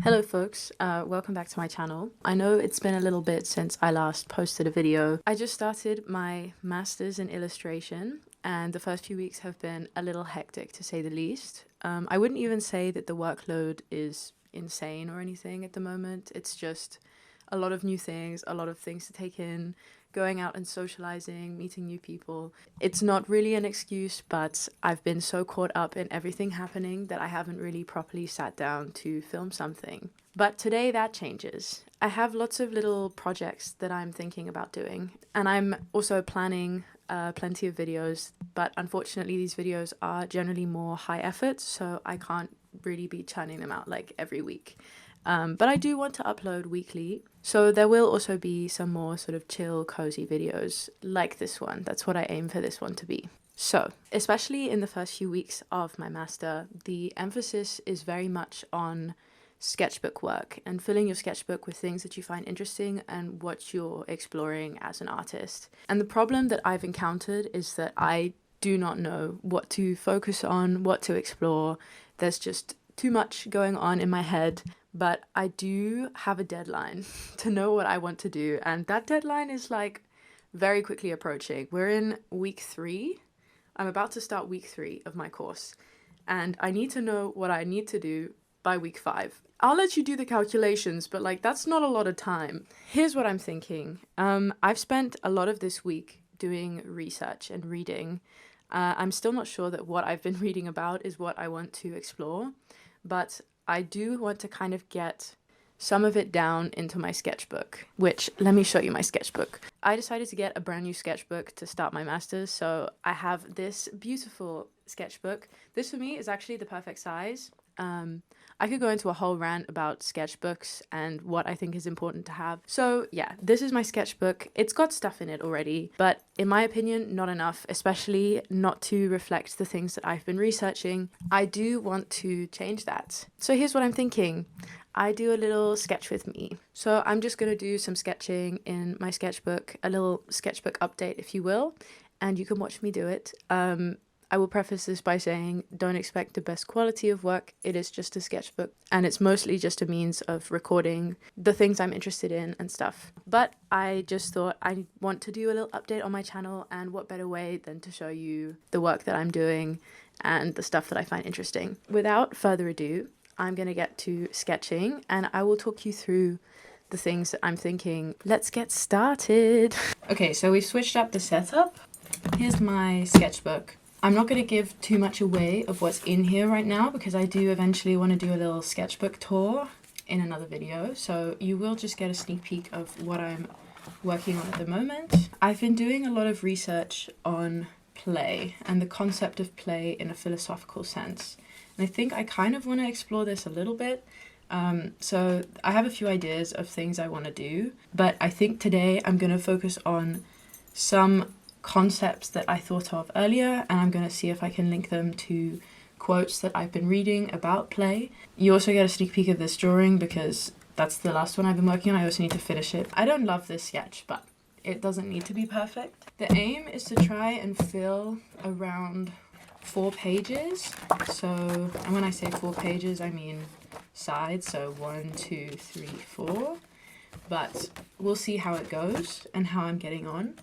Hello folks, welcome back to my channel. I know it's been a little bit since I last posted a video. I just started my master's in illustration and the first few weeks have been a little hectic to say the least. I wouldn't even say that the workload is insane or anything at the moment. It's just a lot of new things, a lot of things to take in, going out and socializing, meeting new people. It's not really an excuse, but I've been so caught up in everything happening that I haven't really properly sat down to film something. But today that changes. I have lots of little projects that I'm thinking about doing, and I'm also planning plenty of videos, but unfortunately these videos are generally more high effort, so I can't really be churning them out like every week. But I do want to upload weekly, so there will also be some more sort of chill, cozy videos like this one. That's what I aim for this one to be. So, especially in the first few weeks of my master, the emphasis is very much on sketchbook work and filling your sketchbook with things that you find interesting and what you're exploring as an artist. And the problem that I've encountered is that I do not know what to focus on, what to explore. There's just too much going on in my head. But I do have a deadline to know what I want to do, and that deadline is like very quickly approaching. We're in week 3. I'm about to start week 3 of my course, and I need to know what I need to do by week 5. I'll let you do the calculations, but like that's not a lot of time. Here's what I'm thinking. I've spent a lot of this week doing research and reading. I'm still not sure that what I've been reading about is what I want to explore, but I do want to kind of get some of it down into my sketchbook, which, let me show you my sketchbook. I decided to get a brand new sketchbook to start my master's, so I have this beautiful sketchbook. This for me is actually the perfect size. I could go into a whole rant about sketchbooks and what I think is important to have. So yeah, this is my sketchbook. It's got stuff in it already, but in my opinion, not enough, especially not to reflect the things that I've been researching. I do want to change that. So here's what I'm thinking. I do a little sketch with me. So I'm just going to do some sketching in my sketchbook, a little sketchbook update, if you will, and you can watch me do it. I will preface this by saying don't expect the best quality of work. It is just a sketchbook and it's mostly just a means of recording the things I'm interested in and stuff. But I just thought I want to do a little update on my channel, and what better way than to show you the work that I'm doing and the stuff that I find interesting. Without further ado, I'm going to get to sketching and I will talk you through the things that I'm thinking. Let's get started. Okay, so we've switched up the setup. Here's my sketchbook. I'm not going to give too much away of what's in here right now because I do eventually want to do a little sketchbook tour in another video, so you will just get a sneak peek of what I'm working on at the moment. I've been doing a lot of research on play and the concept of play in a philosophical sense, and I think I kind of want to explore this a little bit. So I have a few ideas of things I want to do, but I think today I'm going to focus on some concepts that I thought of earlier, and I'm going to see if I can link them to quotes that I've been reading about play. You also get a sneak peek of this drawing because that's the last one I've been working on. I also need to finish it. I don't love this sketch, but it doesn't need to be perfect. The aim is to try and fill around 4 pages. So, and when I say 4 pages, I mean sides, so 1, 2, 3, 4. But we'll see how it goes and how I'm getting on.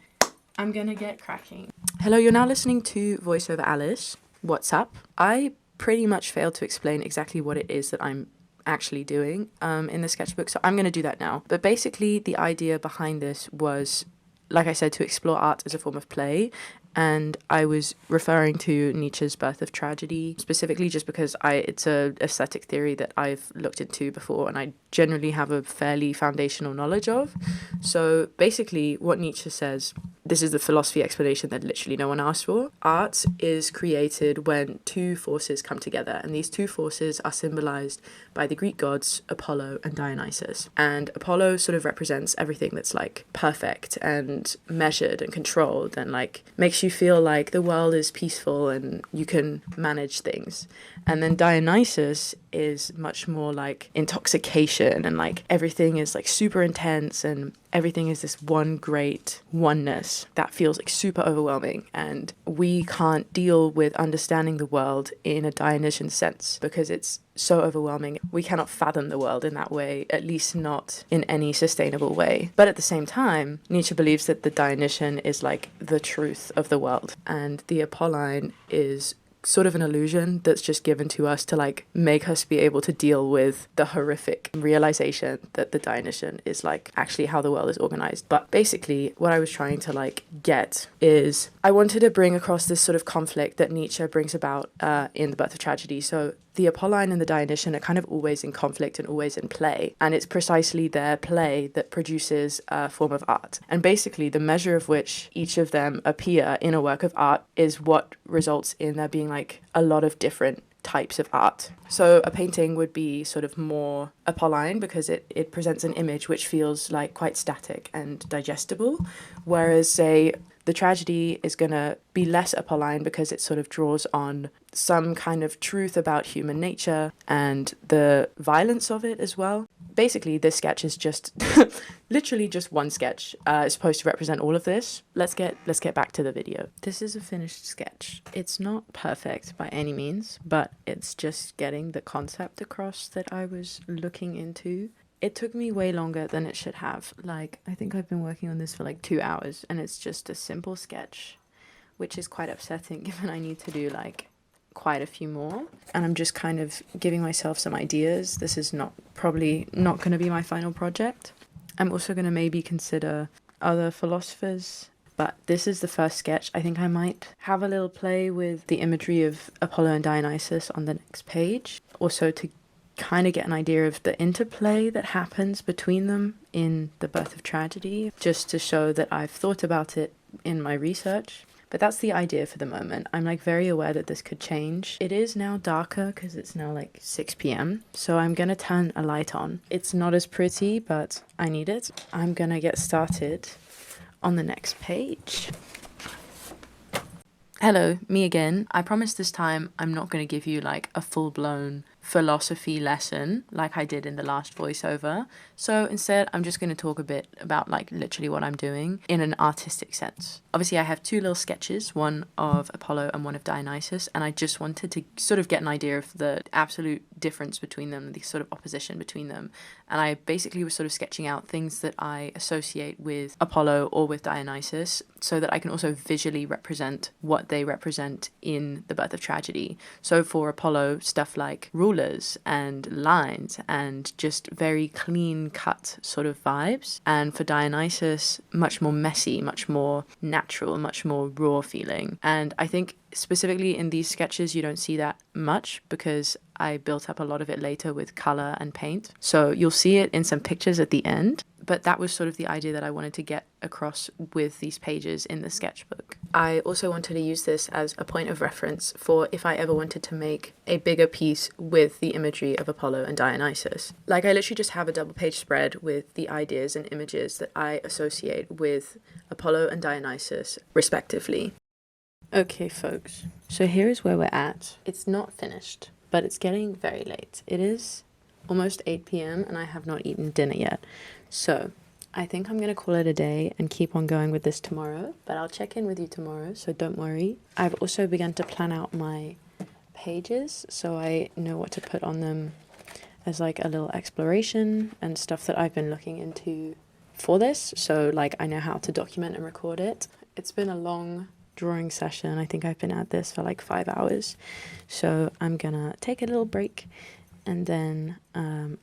I'm gonna get cracking. Hello, you're now listening to VoiceOver Alice. What's up? I pretty much failed to explain exactly what it is that I'm actually doing in the sketchbook, so I'm gonna do that now. But basically, the idea behind this was, like I said, to explore art as a form of play. And I was referring to Nietzsche's Birth of Tragedy, specifically just because it's a aesthetic theory that I've looked into before and I generally have a fairly foundational knowledge of. So basically what Nietzsche says, this is the philosophy explanation that literally no one asked for. Art is created when 2 forces come together, and these 2 forces are symbolized by the Greek gods Apollo and Dionysus. And Apollo sort of represents everything that's like perfect and measured and controlled and like makes you feel like the world is peaceful and you can manage things. And then Dionysus is much more like intoxication and like everything is like super intense and everything is this one great oneness that feels like super overwhelming, and we can't deal with understanding the world in a Dionysian sense because it's so overwhelming. We cannot fathom the world in that way, at least not in any sustainable way. But at the same time, Nietzsche believes that the Dionysian is like the truth of the world, and the Apolline is sort of an illusion that's just given to us to like make us be able to deal with the horrific realization that the Dionysian is like actually how the world is organized. But basically what I was trying to like get is I wanted to bring across this sort of conflict that Nietzsche brings about in The Birth of Tragedy. So the Apolline and the Dionysian are kind of always in conflict and always in play. And it's precisely their play that produces a form of art. And basically the measure of which each of them appear in a work of art is what results in there being like a lot of different types of art. So a painting would be sort of more Apolline because it presents an image which feels like quite static and digestible. Whereas say the tragedy is going to be less Apolline because it sort of draws on some kind of truth about human nature and the violence of it as well. Basically, this sketch is just literally just one sketch. It's supposed to represent all of this. Let's get back to the video. This is a finished sketch. It's not perfect by any means, but it's just getting the concept across that I was looking into. It took me way longer than it should have. Like, I think I've been working on this for like 2 hours, and it's just a simple sketch, which is quite upsetting given I need to do like quite a few more. And I'm just kind of giving myself some ideas. This is probably not going to be my final project. I'm also going to maybe consider other philosophers, but this is the first sketch. I think I might have a little play with the imagery of Apollo and Dionysus on the next page, also to kind of get an idea of the interplay that happens between them in The Birth of Tragedy, just to show that I've thought about it in my research. But that's the idea for the moment. I'm like very aware that this could change. It is now darker because it's now like 6 p.m. So I'm gonna turn a light on. It's not as pretty, but I need it. I'm gonna get started on the next page. Hello, me again. I promise this time I'm not going to give you like a full-blown philosophy lesson like I did in the last voiceover. So instead, I'm just going to talk a bit about like literally what I'm doing in an artistic sense. Obviously, I have 2 little sketches, one of Apollo and one of Dionysus, and I just wanted to sort of get an idea of the absolute difference between them, the sort of opposition between them. And I basically was sort of sketching out things that I associate with Apollo or with Dionysus so that I can also visually represent what they represent in The Birth of Tragedy. So for Apollo, stuff like rulers and lines and just very clean cut sort of vibes. And for Dionysus, much more messy, much more natural, much more raw feeling. And I think specifically in these sketches, you don't see that much because I built up a lot of it later with color and paint. So you'll see it in some pictures at the end. But that was sort of the idea that I wanted to get across with these pages in the sketchbook. I also wanted to use this as a point of reference for if I ever wanted to make a bigger piece with the imagery of Apollo and Dionysus. Like I literally just have a double page spread with the ideas and images that I associate with Apollo and Dionysus respectively. Okay, folks, so here is where we're at. It's not finished, but it's getting very late. It is almost 8 p.m. and I have not eaten dinner yet. So I think I'm going to call it a day and keep on going with this tomorrow, but I'll check in with you tomorrow, so don't worry. I've also begun to plan out my pages so I know what to put on them as like a little exploration and stuff that I've been looking into for this. So like I know how to document and record it. It's been a long drawing session. I think I've been at this for like 5 hours. So I'm gonna take a little break and then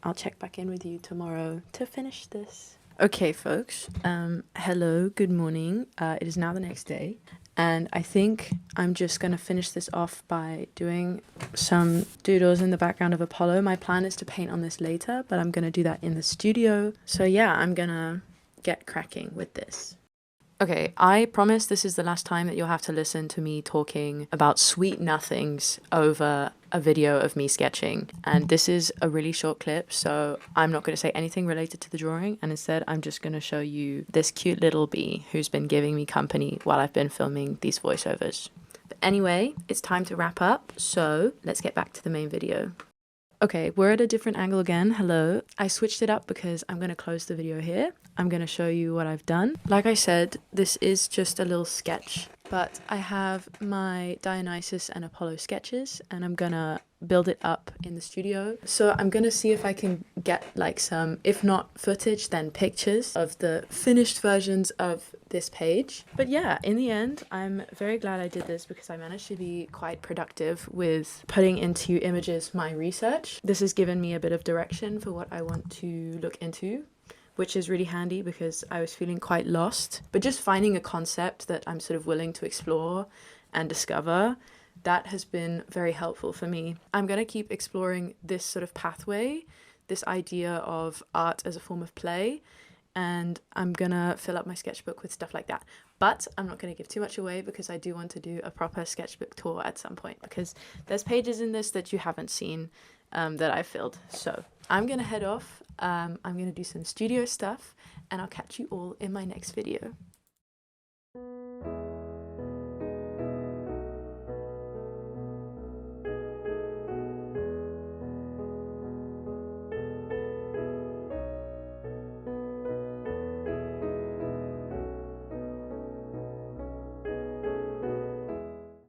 I'll check back in with you tomorrow to finish this. Okay, folks. Hello, good morning. It is now the next day. And I think I'm just going to finish this off by doing some doodles in the background of Apollo. My plan is to paint on this later, but I'm going to do that in the studio. So yeah, I'm going to get cracking with this. Okay, I promise this is the last time that you'll have to listen to me talking about sweet nothings over a video of me sketching. And this is a really short clip, so I'm not going to say anything related to the drawing, and instead I'm just going to show you this cute little bee who's been giving me company while I've been filming these voiceovers. But anyway, it's time to wrap up, so let's get back to the main video. Okay, we're at a different angle again. Hello. I switched it up because I'm going to close the video here. I'm going to show you what I've done. Like I said, this is just a little sketch, but I have my Dionysus and Apollo sketches and I'm going to build it up in the studio. So I'm going to see if I can get like some, if not footage, then pictures of the finished versions of this page. But yeah, in the end, I'm very glad I did this because I managed to be quite productive with putting into images my research. This has given me a bit of direction for what I want to look into, which is really handy because I was feeling quite lost. But just finding a concept that I'm sort of willing to explore and discover, that has been very helpful for me. I'm going to keep exploring this sort of pathway, this idea of art as a form of play, and I'm going to fill up my sketchbook with stuff like that. But I'm not going to give too much away because I do want to do a proper sketchbook tour at some point because there's pages in this that you haven't seen that I filled. So I'm going to head off. I'm going to do some studio stuff and I'll catch you all in my next video.